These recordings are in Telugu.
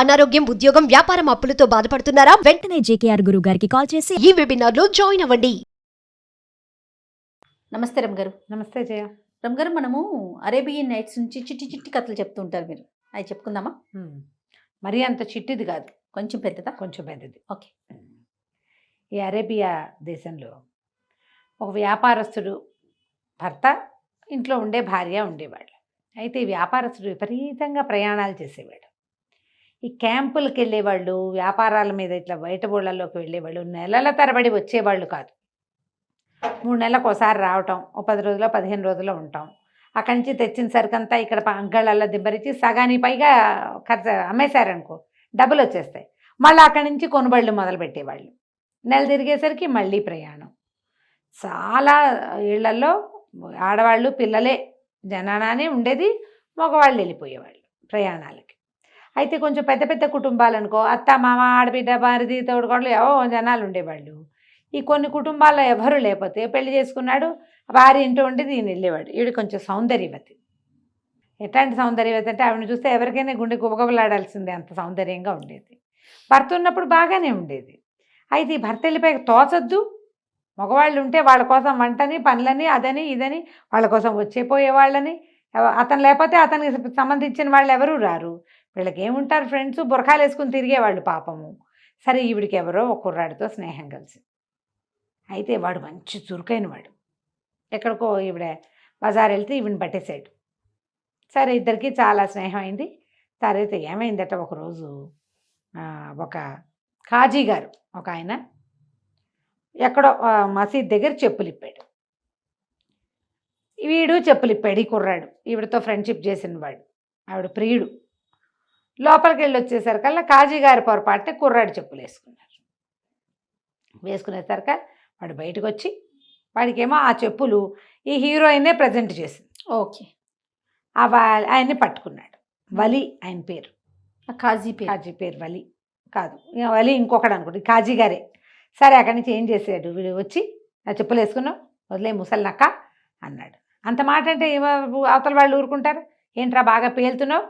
అనారోగ్యం, ఉద్యోగం, వ్యాపారం అప్పులతో బాధపడుతున్నారా? వెంటనే జేకేఆర్ గురువు గారికి కాల్ చేసి ఈ వెబినార్ లో జాయిన్ అవ్వండి. నమస్తే రమ్గారు. నమస్తే జయ. రమ్గారు, మనము అరేబియన్ నైట్స్ నుంచి చిట్టి చిట్టి కథలు చెప్తూ ఉంటారు మీరు. అవి చెప్పుకుందామా? మరీ అంత చిట్టిది కాదు, కొంచెం పెద్దదా? కొంచెం పెద్దది. ఓకే. ఈ అరేబియా దేశంలో ఒక వ్యాపారస్తుడు భర్త, ఇంట్లో ఉండే భార్య ఉండేవాళ్ళు. అయితే ఈ వ్యాపారస్తుడు విపరీతంగా ప్రయాణాలు చేసేవాడు. ఈ క్యాంపులకు వెళ్ళేవాళ్ళు, వ్యాపారాల మీద ఇట్లా బయట బోళ్ళల్లోకి వెళ్ళేవాళ్ళు నెలల తరబడి వచ్చేవాళ్ళు కాదు. 3 నెలలకు ఒకసారి రావటం, ఓ 10 రోజులో 15 రోజుల్లో ఉంటాం. అక్కడి నుంచి తెచ్చిన సరికంతా ఇక్కడ అంగళ్ళల్లో దిబ్బరించి సగానికి పైగా ఖర్చు అమ్మేశారనుకో, డబ్బులు వచ్చేస్తాయి. మళ్ళీ అక్కడి నుంచి కొనుబళ్ళు మొదలు పెట్టేవాళ్ళు. నెల తిరిగేసరికి మళ్ళీ ప్రయాణం. చాలా ఇళ్లల్లో ఆడవాళ్ళు పిల్లలే జనానే ఉండేది, మగవాళ్ళు వెళ్ళిపోయేవాళ్ళు ప్రయాణాలకి. అయితే కొంచెం పెద్ద పెద్ద కుటుంబాలు అనుకో, అత్త మామ ఆడబిడ్డ భార్య తోడుకోడలు ఏవో జనాలు ఉండేవాళ్ళు. ఈ కొన్ని కుటుంబాల్లో ఎవరు లేకపోతే పెళ్లి చేసుకున్నాడు, భార్య ఇంటూ ఉండి దీన్ని వెళ్ళేవాడు. ఈవిడ కొంచెం సౌందర్యవతి. ఎట్లాంటి సౌందర్యవతి అంటే ఆవిడని చూస్తే ఎవరికైనా గుండె గుబగుబలాడాల్సిందే, అంత సౌందర్యంగా ఉండేది. భర్త ఉన్నప్పుడు బాగానే ఉండేది. అయితే ఈ భర్త వెళ్ళిపోయి తోచొద్దు, మగవాళ్ళు ఉంటే వాళ్ళ కోసం వంటని పనులని అదని ఇదని వాళ్ళ కోసం వచ్చేపోయేవాళ్ళని, అతను లేకపోతే అతనికి సంబంధించిన వాళ్ళు ఎవరూ రారు. వీళ్ళకి ఏముంటారు ఫ్రెండ్స్, బురకాలు వేసుకుని తిరిగేవాళ్ళు పాపము. సరే, ఈవిడికి ఎవరో ఒక కుర్రాడితో స్నేహం కలిసి, అయితే వాడు మంచి చురుకైన వాడు. ఎక్కడికో ఈవిడ బజార్ వెళ్తే ఈవిని పట్టేశాడు. సరే, ఇద్దరికి చాలా స్నేహం అయింది. తర్వాత ఏమైందట, ఒకరోజు ఒక కాజీ గారు ఒక ఆయన ఎక్కడో మసీద్ దగ్గర చెప్పులు ఇప్పాడు. వీడు చెప్పులు ఇప్పాడు. ఈ కుర్రాడు ఈవిడతో ఫ్రెండ్షిప్ చేసిన వాడు, ఆవిడ ప్రియుడు. లోపలికి వెళ్ళి వచ్చేసరికల్లా కాజీ గారి పొరపాటున కుర్రాడు చెప్పులు వేసుకున్నారు. వేసుకునేసరికి వాడు బయటకు వచ్చి, వాడికేమో ఆ చెప్పులు ఈ హీరోయిన్నే ప్రజెంట్ చేసింది. ఓకే. ఆయన్ని పట్టుకున్నాడు. వలి ఆయన పేరు. కాజీ పేరు వలి కాదు, వలి ఇంకొకడు అనుకోండి, కాజీ గారే. సరే, అక్కడి నుంచి ఏం చేసాడు, వీడు వచ్చి నా చెప్పులు వేసుకున్నావు వదిలే ముసలి నక్క అన్నాడు. అంత మాట అంటే అవతల వాళ్ళు ఊరుకుంటారు? ఏంట్రా బాగా పేలుతున్నావు,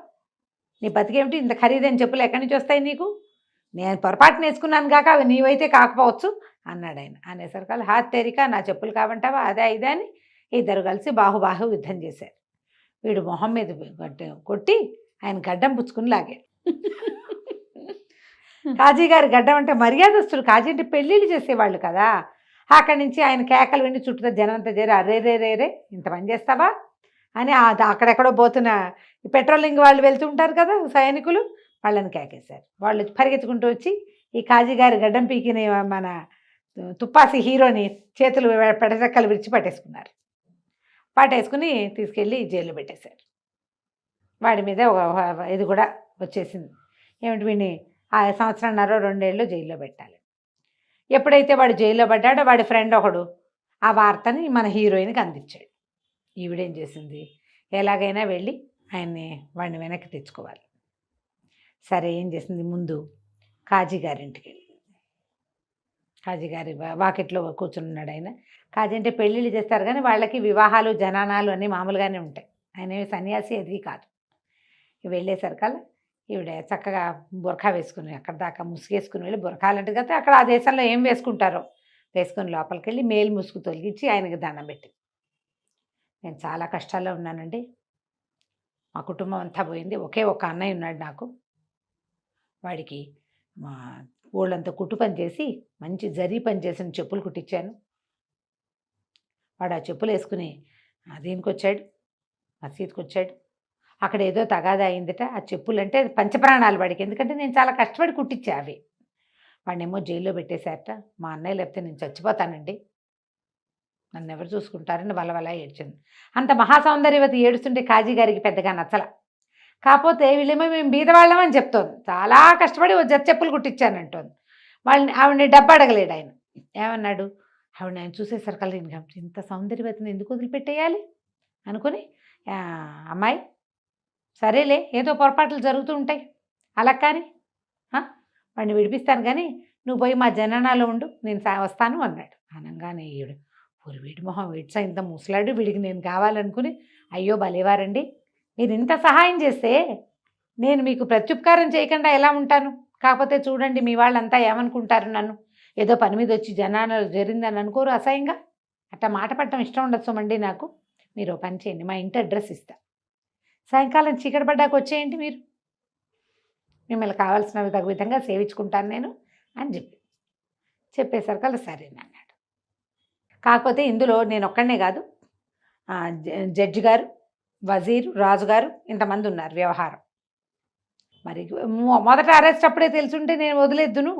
నీ బతికేమిటి, ఇంత ఖరీదైన చెప్పులు ఎక్కడి నుంచి వస్తాయి నీకు, నేను పొరపాటున వేసుకున్నాను కాక అవి నీవైతే కాకపోవచ్చు అన్నాడు ఆయన. అనేసరికి హాత్ తేరిక, నా చెప్పులు కావంటావా అదే ఇదే అని ఇద్దరు కలిసి బాహుబాహు యుద్ధం చేశారు. వీడు మొహం మీద కొట్టి ఆయన గడ్డం పుచ్చుకుని లాగాడు. కాజీ గారి గడ్డం అంటే మర్యాదస్తులు, కాజీ అంటే పెళ్ళిళ్ళు చేసేవాళ్ళు కదా. అక్కడి నుంచి ఆయన కేకలు విని చుట్టూ జనం అంతా చేరి, అరే రే రే రే ఇంత పని చేస్తావా అని అక్కడెక్కడో పోతున్న పెట్రోలింగ్ వాళ్ళు వెళ్తూ ఉంటారు కదా సైనికులు, వాళ్ళని కేకేశారు. వాళ్ళు పరిగెత్తుకుంటూ వచ్చి ఈ కాజీ గారి గడ్డం పీకిన మన తుప్పాసి హీరోని చేతులు పెడచెక్కలు విడిచి పట్టేసుకుని తీసుకెళ్ళి జైల్లో పెట్టేశారు. వాడి మీద ఇది కూడా వచ్చేసింది, ఏమిటి వీడిని 1.5 సంవత్సరంన్నర 2 ఏళ్ళు జైల్లో పెట్టాలి. ఎప్పుడైతే వాడు జైల్లో పడ్డాడో వాడి ఫ్రెండ్ ఒకడు ఆ వార్తని మన హీరోయిన్కి అందించాడు. ఈవిడేం చేసింది, ఎలాగైనా వెళ్ళి వాడిని వెనక్కి తెచ్చుకోవాలి. సరే, ఏం చేసింది, ముందు కాజీ గారింటికి వెళ్ళి, కాజీ గారి వాకిట్లో కూర్చున్నాడు ఆయన. కాజీ అంటే పెళ్ళిళ్ళు చేస్తారు కానీ వాళ్ళకి వివాహాలు జనానాలు అన్నీ మామూలుగానే ఉంటాయి. ఆయన సన్యాసి అది కాదు. వెళ్ళేసరికల్లా ఈవిడ చక్కగా బురఖా వేసుకుని అక్కడ దాకా ముసుగేసుకుని వెళ్ళి, బురఖాలంటే కదా అక్కడ ఆ దేశంలో ఏం వేసుకుంటారో వేసుకుని లోపలికి వెళ్ళి మేలు ముసుగు తొలగించి ఆయనకి దండం పెట్టి, నేను చాలా కష్టాల్లో ఉన్నానండి, మా కుటుంబం అంతా పోయింది, ఒకే ఒక అన్నయ్య ఉన్నాడు నాకు, వాడికి మా ఊళ్ళంతా కుట్టు పని చేసి మంచి జరీ పని చేసిన చెప్పులు కుట్టించాను. వాడు ఆ చెప్పులు వేసుకుని దీనికి వచ్చాడు, మసీద్కి వచ్చాడు. అక్కడ ఏదో తగాదా అయిందట. ఆ చెప్పులు అంటే పంచప్రాణాలు వాడికి, ఎందుకంటే నేను చాలా కష్టపడి కుట్టించా అవి. వాడినేమో జైల్లో పెట్టేశారట. మా అన్నయ్య లేకపోతే నేను చచ్చిపోతానండి, నన్ను ఎవరు చూసుకుంటారని వలవల ఏడ్చింది. అంత మహాసౌందర్యవతి ఏడుస్తుంటే కాజీ గారికి పెద్దగా నచ్చల. కాకపోతే వీళ్ళేమో మేము బీదవాళ్ళం అని చెప్తోంది, చాలా కష్టపడి ఓ జత చెప్పులు కుట్టించానంటోంది. ఆవిడని డబ్బు అడగలేడు ఆయన. ఏమన్నాడు, ఆయన చూసేసరికల్లా ఇంత సౌందర్యవతిని ఎందుకు వదిలిపెట్టేయాలి అనుకుని, అమ్మాయి సరేలే ఏదో పొరపాట్లు జరుగుతూ ఉంటాయి, అలా కానీ వాడిని విడిపిస్తాను కానీ నువ్వు పోయి మా జననాలో ఉండు, నేను వస్తాను అన్నాడు. అనగానే ఈవిడ, వీడి మొహం వీడ్సా ఇంత ముసలాడు, వీడికి నేను కావాలనుకుని, అయ్యో భలేవారండి, మీరు ఇంత సహాయం చేస్తే నేను మీకు ప్రత్యుపకారం చేయకుండా ఎలా ఉంటాను? కాకపోతే చూడండి మీ వాళ్ళంతా ఏమనుకుంటారు నన్ను, ఏదో పని మీద వచ్చి జనాలు జరిగిందని అనుకోరు అసహ్యంగా. అట్లా మాట పడటం ఇష్టం ఉండదు సుమండి నాకు. మీరు ఓ పని చేయండి, మా ఇంటి అడ్రస్ ఇస్తా, సాయంకాలం చీకటి పడ్డాక వచ్చేయండి మీరు, మిమ్మల్ని కావాల్సిన తగు విధంగా సేవించుకుంటాను నేను అని చెప్పేసరికి సరేనన్నాడు. కాకపోతే ఇందులో నేను ఒక్కడనే కాదు, జడ్జి గారు, వజీరు, రాజుగారు ఇంతమంది ఉన్నారు వ్యవహారం. మరి మొదట అరెస్ట్ అప్పుడే తెలుసుంటే నేను వదిలేద్దును,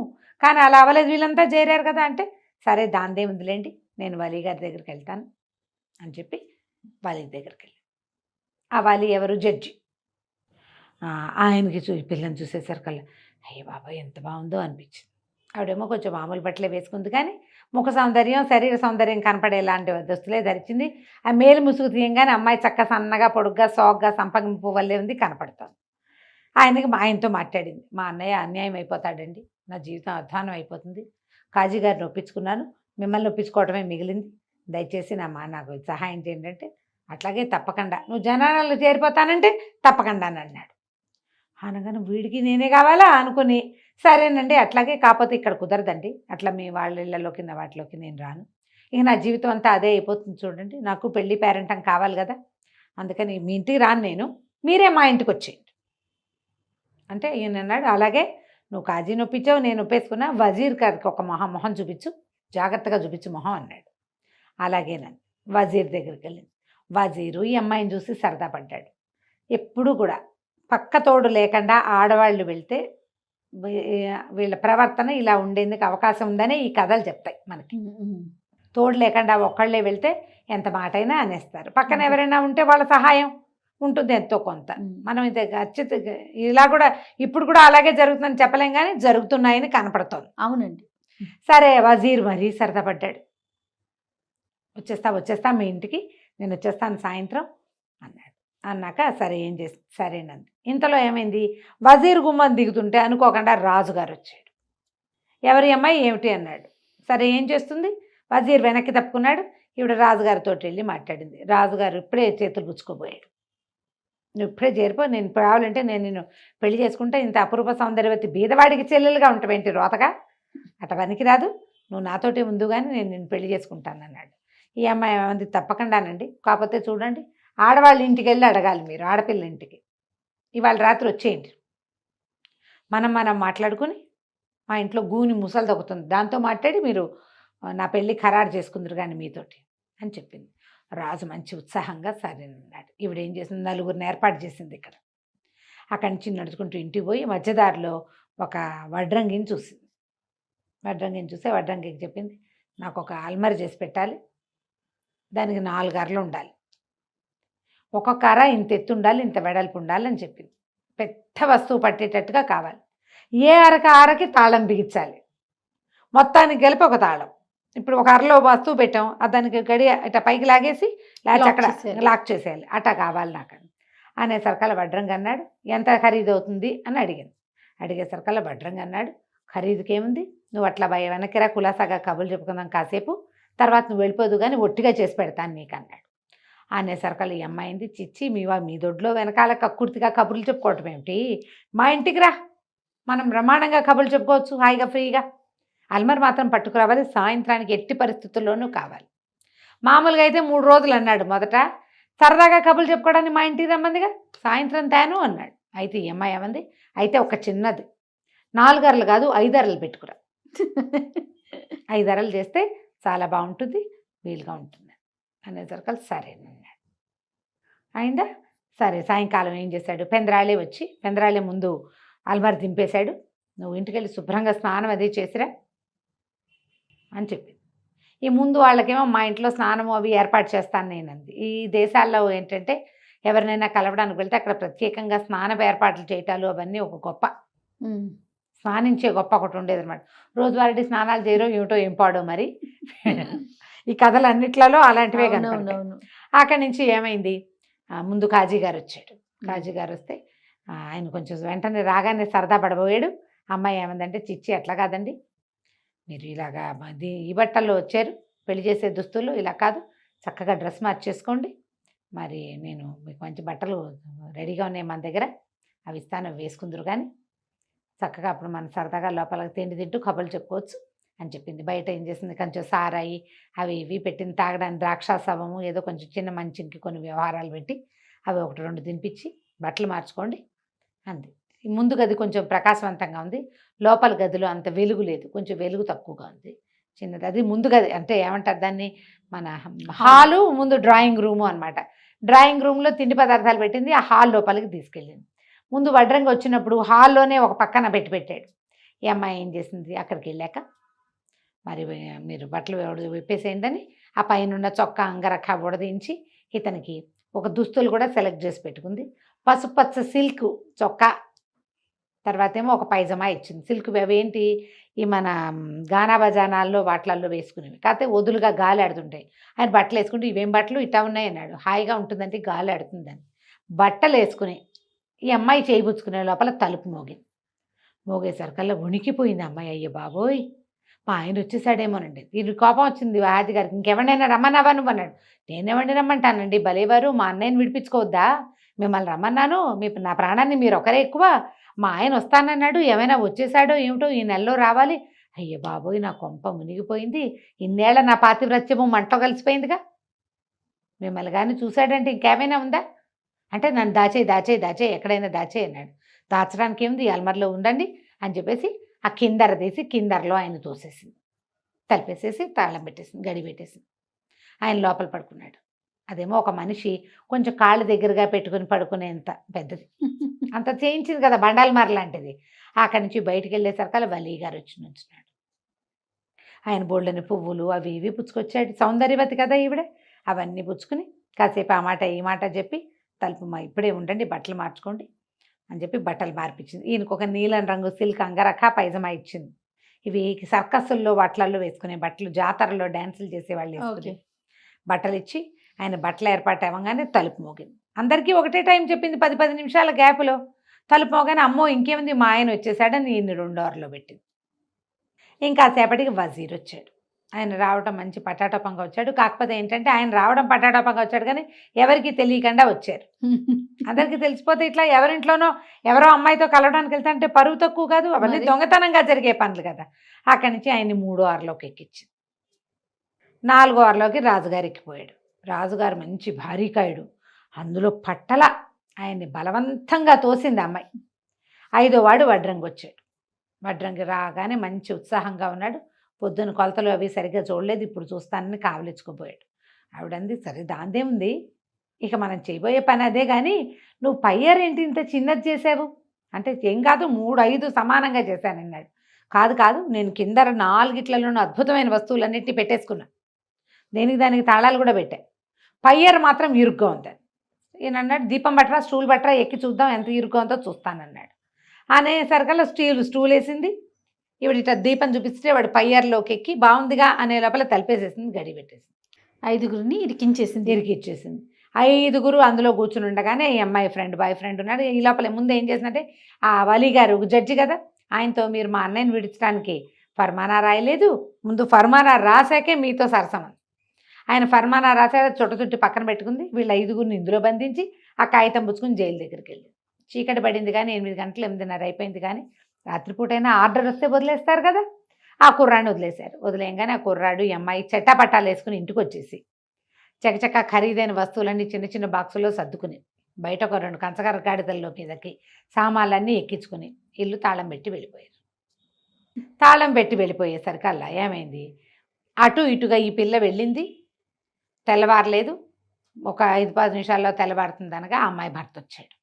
కానీ అలా అవ్వలేదు, వీళ్ళంతా చేరారు కదా అంటే సరే దాందే వదిలేండి, నేను వలీ గారి దగ్గరికి వెళ్తాను అని చెప్పి వలీ దగ్గరికి వెళ్ళాను. ఆ వలీ ఎవరు? జడ్జి. ఆయనకి పిల్లని చూసేసరికల్లా అయ్యో బాబాయ్ ఎంత బాగుందో అనిపించింది. ఆవిడేమో కొంచెం మామూలు బట్టలే వేసుకుంది, కానీ ముఖ సౌందర్యం, శరీర సౌందర్యం కనపడేలాంటి దుస్తులే ధరించింది. ఆ మేలు ముసుగు తీయంగానే అమ్మాయి చక్క సన్నగా, పొడుగ్గా, సోగ్గా, సంపంగి పువ్వు వల్లే ఉంది, కనపడుతుంది. ఆయనతో మాట్లాడింది, మా అన్నయ్య అన్యాయం అయిపోతాడండి, నా జీవితం అధ్వానం అయిపోతుంది, కాజీ గారిని ఒప్పించుకున్నాను, మిమ్మల్ని ఒప్పించుకోవడమే మిగిలింది, దయచేసి నాకు సహాయం చేయండి అంటే అట్లాగే తప్పకుండా, నువ్వు జనాలలో చేరిపోతానంటే తప్పకుండా అని అన్నాడు. అనగానే వీడికి నేనే కావాలా అనుకుని సరేనండి అట్లాగే, కాకపోతే ఇక్కడ కుదరదండి, అట్లా మీ వాళ్ళ ఇళ్ళలోకి వాటిలోకి నేను రాను, ఇక నా జీవితం అంతా అదే అయిపోతుంది చూడండి, నాకు పెళ్ళి పేరెంటం కావాలి కదా, అందుకని మీ ఇంటికి రాను నేను, మీరే మా ఇంటికి వచ్చేయండి అంటే ఈయన అన్నాడు అలాగే, నువ్వు కాజీ నొప్పించావు, నేను ఒప్పేసుకున్నా, వజీర్ గారికి ఒక మొహం చూపించు, జాగ్రత్తగా చూపించు మొహం అన్నాడు. అలాగేనండి వజీర్ దగ్గరికి వెళ్ళింది. వజీరు ఈ అమ్మాయిని చూసి సరదా పడ్డాడు. ఎప్పుడు కూడా పక్క తోడు లేకుండా ఆడవాళ్ళు వెళ్తే వీళ్ళ ప్రవర్తన ఇలా ఉండేందుకు అవకాశం ఉందని ఈ కథలు చెప్తాయి మనకి. తోడు లేకుండా ఒక్కళ్ళే వెళ్తే ఎంత మాట అయినా అనేస్తారు, పక్కన ఎవరైనా ఉంటే వాళ్ళ సహాయం ఉంటుంది ఎంతో కొంత. మనం ఇది ఇలా కూడా ఇప్పుడు కూడా అలాగే జరుగుతుందని చెప్పలేం, కానీ జరుగుతున్నాయని కనపడుతోంది. అవునండి. సరే వజీర్ మరీ సరదా పడ్డాడు. వచ్చేస్తా మీ ఇంటికి, నేను వచ్చేస్తాను సాయంత్రం అన్నాడు. అన్నాక సరే ఏం చేసి సరేనంది. ఇంతలో ఏమైంది, వజీర్ గుమ్మం దిగుతుంటే అనుకోకుండా రాజుగారు వచ్చాడు. ఎవరి అమ్మాయి ఏమిటి అన్నాడు. సరే ఏం చేస్తుంది, వజీర్ వెనక్కి తప్పుకున్నాడు. ఈవిడ రాజుగారితో వెళ్ళి మాట్లాడింది. రాజుగారు ఇప్పుడే చేతులు పుచ్చుకోబోయాడు. నువ్వు ఇప్పుడే చేరిపో, నేను రావాలంటే నేను నిన్ను పెళ్లి చేసుకుంటే, ఇంత అపురూప సౌందర్యవతి బీదవాడికి చెల్లెలుగా ఉంటావేంటి రోతగా, అట పనికి రాదు, నువ్వు నాతోటే ముందు కానీ నేను నిన్ను పెళ్లి చేసుకుంటాను అన్నాడు. ఈ అమ్మాయి ఏమంది, తప్పకుండానండి, కాకపోతే చూడండి ఆడవాళ్ళ ఇంటికి వెళ్ళి అడగాలి మీరు, ఆడపిల్ల ఇంటికి ఇవాళ రాత్రి వచ్చేయండి, మనం మాట్లాడుకుని మా ఇంట్లో గూని ముసలు తగ్గుతుంది, దాంతో మాట్లాడి మీరు నా పెళ్ళి ఖరారు చేసుకుందరు కానీ మీతోటి అని చెప్పింది. రాజు మంచి ఉత్సాహంగా సరేనన్నాడు. ఈవిడేం చేసింది, నలుగురిని ఏర్పాటు చేసింది ఇక్కడ. అక్కడి నుంచి నడుచుకుంటూ ఇంటికి పోయి మధ్యదారిలో ఒక వడ్రంగిని చూసింది. వడ్రంగిని చూస్తే వడ్రంగికి చెప్పింది, నాకు ఒక అల్మరి చేసి పెట్టాలి, దానికి 4 అరలు ఉండాలి, ఒక్కొక్క అర ఇంత ఎత్తు ఉండాలి, ఇంత వెడల్పు ఉండాలి అని చెప్పింది. పెద్ద వస్తువు పట్టేటట్టుగా కావాలి, ఏ అరకి తాళం బిగించాలి, మొత్తానికి కలిపి ఒక తాళం. ఇప్పుడు ఒక అరలో వస్తువు పెట్టాం, దానికి గడి ఇట్లా పైకి లాగేసి అక్కడ లాక్ చేసేయాలి, అట్టా కావాలి నాకు అనేసరికల్లా వడ్రంగి అన్నాడు. ఎంత ఖరీదు అవుతుంది అని అడిగేసరికల్లా వడ్రంగి అన్నాడు, ఖరీదుకి ఏముంది, నువ్వు అట్లా వెనక్కిరా, కులాసాగా కబుర్లు చెప్పుకుందాం కాసేపు, తర్వాత నువ్వు వెళ్ళిపోదు కానీ ఒట్టిగా చేసి పెడతాను నీకు అన్నాడు. అనేసరికల్లా ఈ అమ్మాయింది, చిచ్చి మీ దొడ్లో వెనకాల కక్కుర్తిగా కబుర్లు చెప్పుకోవటం ఏమిటి, మా ఇంటికి రా, మనం బ్రహ్మాండంగా కబుర్లు చెప్పుకోవచ్చు హాయిగా ఫ్రీగా, అల్మర్ మాత్రం పట్టుకురావాలి, సాయంత్రానికి ఎట్టి పరిస్థితుల్లోనూ కావాలి. మామూలుగా అయితే 3 రోజులు అన్నాడు మొదట, సరదాగా కబుర్లు చెప్పుకోవడానికి మా ఇంటికి రమ్మందిగా, సాయంత్రం తేను అన్నాడు. అయితే ఈ అమ్మాయి ఏమంది, అయితే ఒక చిన్నది 4 అరలు కాదు 5 అరలు పెట్టుకురా, 5 అరలు చేస్తే చాలా బాగుంటుంది, వీలుగా ఉంటుంది అనేసరికి సరేనన్నాడు. అయిందా, సరే సాయంకాలం ఏం చేశాడు, పెందరాళే ముందు అల్మర్ దింపేశాడు, నువ్వు ఇంటికి వెళ్ళి శుభ్రంగా స్నానం అది చేసిరా అని చెప్పింది. ఈ ముందు వాళ్ళకేమో మా ఇంట్లో స్నానం అవి ఏర్పాటు చేస్తాను నేనంది. ఈ దేశాల్లో ఏంటంటే ఎవరినైనా కలవడానికి వెళ్తే అక్కడ ప్రత్యేకంగా స్నానం ఏర్పాట్లు చేయటాలు అవన్నీ ఒక గొప్ప, స్నానించే గొప్ప ఒకటి ఉండేది అనమాట. రోజువారీ స్నానాలు చేయరో ఏమిటో ఏం పాడో మరి, ఈ కథలన్నిట్లలో అలాంటివే కనపడతాయి. అక్కడి నుంచి ఏమైంది, ముందు కాజీ గారు వచ్చాడు. కాజీ గారు వస్తే ఆయన కొంచెం వెంటనే రాగానే సరదా పడబోయాడు. అమ్మాయి ఏమందంటే, చిచ్చి అట్లా కాదండి, మీరు ఇలాగా ఈ బట్టల్లో వచ్చారు, పెళ్లి చేసే దుస్తులు ఇలా కాదు, చక్కగా డ్రెస్ మార్చేసుకోండి, మరి నేను మీకు మంచి బట్టలు రెడీగా ఉన్నాయి మన దగ్గర, అవి ఇస్తాను, అవి వేసుకుందరు కానీ చక్కగా అప్పుడు మనం సరదాగా లోపలికి తిండి తింటూ కబుర్లు చెప్పుకోవచ్చు అని చెప్పింది. బయట ఏం చేసింది, కొంచెం సారాయి అవి ఇవి పెట్టింది తాగడానికి, ద్రాక్షాసవము ఏదో కొంచెం చిన్న మంచికి కొన్ని వ్యవహారాలు పెట్టి అవి 1-2 తినిపించి బట్టలు మార్చుకోండి అంది. ముందు గది కొంచెం ప్రకాశవంతంగా ఉంది, లోపల గదిలో అంత వెలుగు లేదు, కొంచెం వెలుగు తక్కువగా ఉంది, చిన్నది. అది ముందు గది అంటే ఏమంటారు దాన్ని, మన హాలు ముందు డ్రాయింగ్ రూము అనమాట. డ్రాయింగ్ రూమ్లో తిండి పదార్థాలు పెట్టింది, ఆ హాల్ లోపలికి తీసుకెళ్ళింది. ముందు వడ్రంగి వచ్చినప్పుడు హాల్లోనే ఒక పక్కన పెట్టాడు. ఈ అమ్మాయి ఏం చేసింది, అక్కడికి వెళ్ళాక మరి మీరు బట్టలు విప్పేసేయండి అని ఆ పైన చొక్కా అంగరఖ ఉడదించి ఇతనికి ఒక దుస్తులు కూడా సెలెక్ట్ చేసి పెట్టుకుంది. పసుపచ్చ సిల్క్ చొక్కా, తర్వాత ఏమో ఒక పైజమా ఇచ్చింది. సిల్క్ అవి ఏంటి, ఈ మన గానా బజానాల్లో వాటిలల్లో వేసుకునేవి, కాకపోతే వదులుగా గాలి ఆడుతుంటాయి. ఆయన బట్టలు వేసుకుంటే ఇవేం బట్టలు ఇట్టా ఉన్నాయి అన్నాడు. హాయిగా ఉంటుందంటే గాలి ఆడుతుందని బట్టలు వేసుకుని ఈ అమ్మాయి చేయిపుచ్చుకునే లోపల తలుపు మోగేసరికల్లా వణికిపోయింది అమ్మాయి. అయ్యో బాబోయ్, మా ఆయన వచ్చేసాడేమోనండి. దీనికి కోపం వచ్చింది ఆది గారికి. ఇంకెవరినైనా రమ్మన్నావా నువ్వు అన్నాడు. నేనేమండి రమ్మంటానండి, భలేవారు, మా అన్నయ్యని విడిపించుకోవద్దా, మిమ్మల్ని రమ్మన్నాను, నా ప్రాణాన్ని మీరు ఒకరే ఎక్కువ, మా ఆయన వస్తానన్నాడు, ఏమైనా వచ్చేసాడో ఏమిటో, ఈ నెలలో రావాలి. అయ్యో బాబోయ్, నా కొంప మునిగిపోయింది, ఇన్నేళ్ల నా పాతివ్రత్యము మంటలో కలిసిపోయిందిగా, మిమ్మల్ని కానీ చూశాడంటే ఇంకేమైనా ఉందా అంటే, నన్ను దాచేయి ఎక్కడైనా దాచేయి అన్నాడు. దాచడానికి ఏముంది, అల్మర్లో ఉండండి అని చెప్పేసి ఆ కిందర తీసి కిందరలో ఆయన తోసేసింది, తలిపేసేసి తాళం పెట్టేసింది, గడి పెట్టేసింది. ఆయన లోపల పడుకున్నాడు. అదేమో ఒక మనిషి కొంచెం కాళ్ళు దగ్గరగా పెట్టుకుని పడుకునేంత పెద్దది, అంత చేయించింది కదా బండాలమార లాంటిది. అక్కడి నుంచి బయటికి వెళ్ళేసరికి వలీ గారు వచ్చి నుంచున్నాడు. ఆయన బోళ్ళని పువ్వులు అవి ఇవి పుచ్చుకొచ్చాడు, సౌందర్యవతి కదా ఈవిడే, అవన్నీ పుచ్చుకుని కాసేపు ఆ మాట ఈ మాట చెప్పి తలుపు ఇప్పుడే ఉండండి, బట్టలు మార్చుకోండి అని చెప్పి బట్టలు మార్పించింది. ఈయనకు ఒక నీలం రంగు సిల్క్ అంగరఖ పైజమా ఇచ్చింది. ఇవి సర్కస్సుల్లో వాటిలలో వేసుకునే బట్టలు, జాతరలో డ్యాన్సులు చేసేవాళ్ళు వేసుకునే బట్టలు ఇచ్చి ఆయన బట్టలు ఏర్పాటు అవ్వగానే తలుపు మోగింది. అందరికీ ఒకటే టైం చెప్పింది, 10 నిమిషాల గ్యాప్లో తలుపు మోగానే అమ్మో ఇంకేముంది మా ఆయన వచ్చేసాడని ఈయన్ని 2 అవర్లో పెట్టింది. ఇంకా సేపటికి వజీర్ వచ్చాడు. ఆయన రావడం మంచి పటాటోపంగా వచ్చాడు. కాకపోతే ఏంటంటే ఆయన రావడం పటాటోపంగా వచ్చాడు కానీ ఎవరికి తెలియకుండా వచ్చారు. అందరికీ తెలిసిపోతే ఇట్లా ఎవరింట్లోనో ఎవరో అమ్మాయితో కలవడానికి వెళ్తా అంటే పరువు తక్కువ కాదు, అవన్నీ దొంగతనంగా జరిగే పనులు కదా. అక్కడి నుంచి ఆయన్ని 3వ అవర్లోకి ఎక్కించింది. 4వ అవర్లోకి రాజుగారు ఎక్కిపోయాడు. రాజుగారు మంచి భారీకాయుడు, అందులో పట్టల ఆయన్ని బలవంతంగా తోసింది అమ్మాయి. 5వ వాడు వడ్రంగి వచ్చాడు. వడ్రంగి రాగానే మంచి ఉత్సాహంగా ఉన్నాడు. పొద్దున కొలతలు అవి సరిగ్గా చూడలేదు, ఇప్పుడు చూస్తానని కావలించుకుపోయాడు. ఆవిడంది, సరే దాందేముంది, ఇక మనం చేయబోయే పని అదే, కానీ నువ్వు పయ్యర్ ఏంటి ఇంత చిన్నది చేసావు అంటే, ఏం కాదు 3-5 సమానంగా చేశానన్నాడు. కాదు నేను కింద 4 అద్భుతమైన వస్తువులన్నిటినీ పెట్టేసుకున్నా, దానికి తాళాలు కూడా పెట్టా, పయ్యర్ మాత్రం ఇరుగ్గా ఉంది. ఈయన అన్నాడు, దీపం బట్టరా స్టూల్ బట్టరా ఎక్కి చూద్దాం ఎంత ఇరుగ్గా ఉందో చూస్తానన్నాడు. అనేసరికల్లా స్టూల్ వేసింది. ఇవిడ ఇట్లా దీపం చూపిస్తే వాడు పయ్యర్లోకి ఎక్కి బాగుందిగా అనే లోపల తలిపేసేసింది, గడి పెట్టేసింది. 5గురిని ఇరికించేసింది. 5 అందులో కూర్చుని ఉండగానే ఈ అమ్మాయి బాయ్ ఫ్రెండ్ ఉన్నాడు. ఈ లోపల ముందు ఏం చేసిందంటే, ఆ వలీ గారు జడ్జి కదా, ఆయనతో మీరు మా అన్నయ్యని విడిచడానికి ఫర్మానా రాయలేదు, ముందు ఫర్మానా రాశాకే మీతో సరసమని. ఆయన ఫర్మానా రాశాక చుట్టు పక్కన పెట్టుకుంది. వీళ్ళు 5గురిని ఇందులో బంధించి ఆ కాగితం పుచ్చుకుని జైలు దగ్గరికి వెళ్ళి. చీకటి పడింది కానీ 8 గంటలు 8:30 అయిపోయింది కానీ రాత్రిపూటైనా ఆర్డర్ వస్తే వదిలేస్తారు కదా, ఆ కుర్రాడిని వదిలేశారు. వదిలేయంగానే ఆ కుర్రాడు ఈ అమ్మాయి చెట్టాపట్టాలు వేసుకుని ఇంటికి వచ్చేసి చకచక ఖరీదైన వస్తువులన్నీ చిన్న చిన్న బాక్సుల్లో సర్దుకుని బయట ఒక 2 కంచకార గాడిదల్లో మీదకి సామాన్లన్నీ ఎక్కించుకుని ఇల్లు తాళం పెట్టి వెళ్ళిపోయారు. తాళం పెట్టి వెళ్ళిపోయేసరికల్లా ఏమైంది, అటు ఇటుగా ఈ పిల్ల వెళ్ళింది, తెల్లవారలేదు. ఒక 5-10 నిమిషాల్లో తెల్లవారుతుంది అనగా ఆ అమ్మాయి భర్త వచ్చాడు.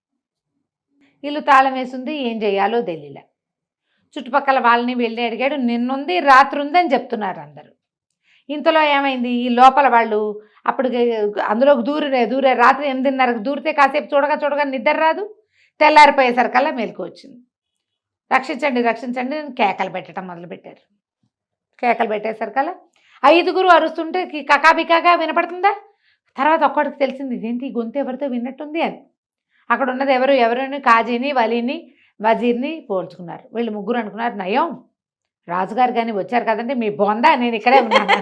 ఇల్లు తాళం వేసింది, ఏం చేయాలో తెలియలే. చుట్టుపక్కల వాళ్ళని వెళ్ళి అడిగాడు, నిన్నుంది రాత్రి ఉందని చెప్తున్నారు అందరూ. ఇంతలో ఏమైంది, ఈ లోపల వాళ్ళు అప్పుడు అందులోకి దూరే రాత్రి 8:30కి దూరితే కాసేపు చూడగా నిద్ర రాదు. తెల్లారిపోయేసరికల్లా మెలకు వచ్చింది. రక్షించండి అని కేకలు పెట్టడం మొదలుపెట్టారు. కేకలు పెట్టేసరికల్లా 5 అరుస్తుంటే కకాబికాగా వినపడుతుందా. తర్వాత ఒక్కడికి తెలిసింది, ఇదేంటి గొంతు ఎవరితో విన్నట్టుంది అని. అక్కడ ఉన్నది ఎవరైనా కాజీని వలీని వజీర్ని పోల్చుకున్నారు. వీళ్ళు 3 అనుకున్నారు, నయం రాజుగారు కానీ వచ్చారు కదండి, మీ బొందా నేను ఇక్కడే ఉన్నాను.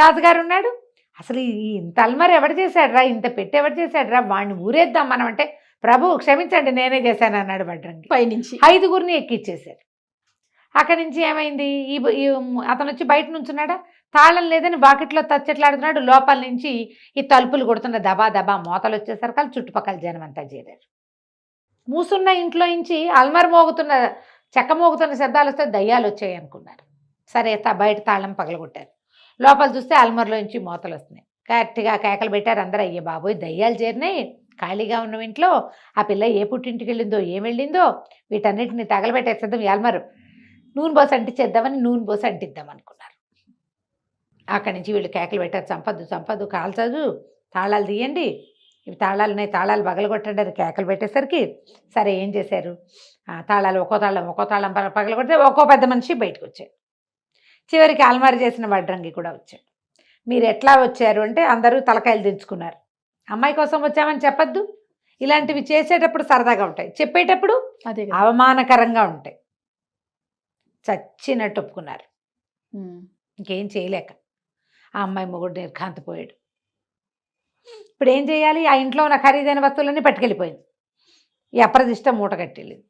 రాజుగారు ఉన్నాడు. అసలు ఇంత అల్మర్ ఎవడు చేశాడు రా, ఇంత పెట్టి ఎవడు చేశాడు రా, వాడిని ఊరేద్దాం మనం అంటే ప్రభు క్షమించండి నేనే చేశాను అన్నాడు వడ్రంగి. పైనుంచి 5గురిని ఎక్కిచ్చేశారు. అక్కడి నుంచి ఏమైంది, అతను వచ్చి బయట నుంచున్నాడా, తాళం లేదని బాకెట్లో తచ్చెట్లాడుతున్నాడు. లోపల నుంచి ఈ తలుపులు కొడుతున్న దబా దబా మోతలు వచ్చేసరికి చుట్టుపక్కల జనం అంతా చేరారు. మూసున్న ఇంట్లో నుంచి అల్మర్ మోగుతున్న చెక్క మోగుతున్న శబ్దాలు వస్తే దయ్యాలు వచ్చాయి అనుకున్నారు. సరే బయట తాళం పగలగొట్టారు. లోపల చూస్తే అల్మర్లో నుంచి మోతలు వస్తున్నాయి. గట్టిగా కేకలు పెట్టారు అందరూ. అయ్యే బాబోయ్ దయ్యాలు చేరినాయి, ఖాళీగా ఉన్న ఇంట్లో ఆ పిల్ల ఏ పుట్టింటికి వెళ్ళిందో ఏం వెళ్ళిందో వీటన్నిటిని తగలబెట్టేసేద్దాం, అల్మరు నూనె పోసి అంటించేద్దామని నూనె పోసి అంటిద్దాం అనుకున్నారు. అక్కడి నుంచి వీళ్ళు కేకలు పెట్టారు, చంపద్దు చంపద్దు, కాల్చదు, తాళాలు తీయండి, ఇవి తాళాలు ఉన్నాయి, తాళాలు పగలగొట్టండి అని కేకలు పెట్టేసరికి సరే ఏం చేశారు, తాళాలు ఒక్కో తాళం పగలగొడితే ఒక్కో పెద్ద మనిషి బయటకు వచ్చారు. చివరికి అల్మారి చేసిన వడ్రంగి కూడా వచ్చాడు. మీరు ఎట్లా వచ్చారు అంటే అందరూ తలకాయలు దించుకున్నారు. అమ్మాయి కోసం వచ్చామని చెప్పద్దు, ఇలాంటివి చేసేటప్పుడు సరదాగా ఉంటాయి, చెప్పేటప్పుడు అదే అవమానకరంగా ఉంటాయి. చచ్చినట్టు ఒప్పుకున్నారు. ఇంకేం చేయలేక ఆ అమ్మాయి మొగుడు నిర్ఘాంతపోయాడు. ఇప్పుడు ఏం చేయాలి, ఆ ఇంట్లో ఉన్న ఖరీదైన వస్తువులన్నీ పట్టుకెళ్ళిపోయింది. ఈ అప్రదిష్ట మూట కట్టెళ్ళింది.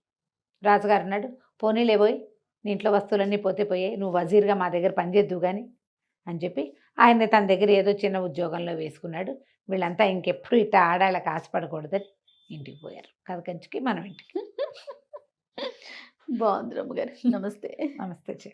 రాజుగారు అన్నాడు, పోనీలేబోయ్ నీ ఇంట్లో వస్తువులన్నీ పోతే పోయాయి, నువ్వు వజీర్గా మా దగ్గర పనిచేద్దు కానీ అని చెప్పి ఆయన్ని తన దగ్గర ఏదో చిన్న ఉద్యోగంలో వేసుకున్నాడు. వీళ్ళంతా ఇంకెప్పుడు ఇట్లా ఆడాళ్ళకి ఆశపడకూడదని ఇంటికి పోయారు. కథ కంచుకి మనం ఇంటికి. బాగుంది రమ్మగారు. నమస్తే. నమస్తే.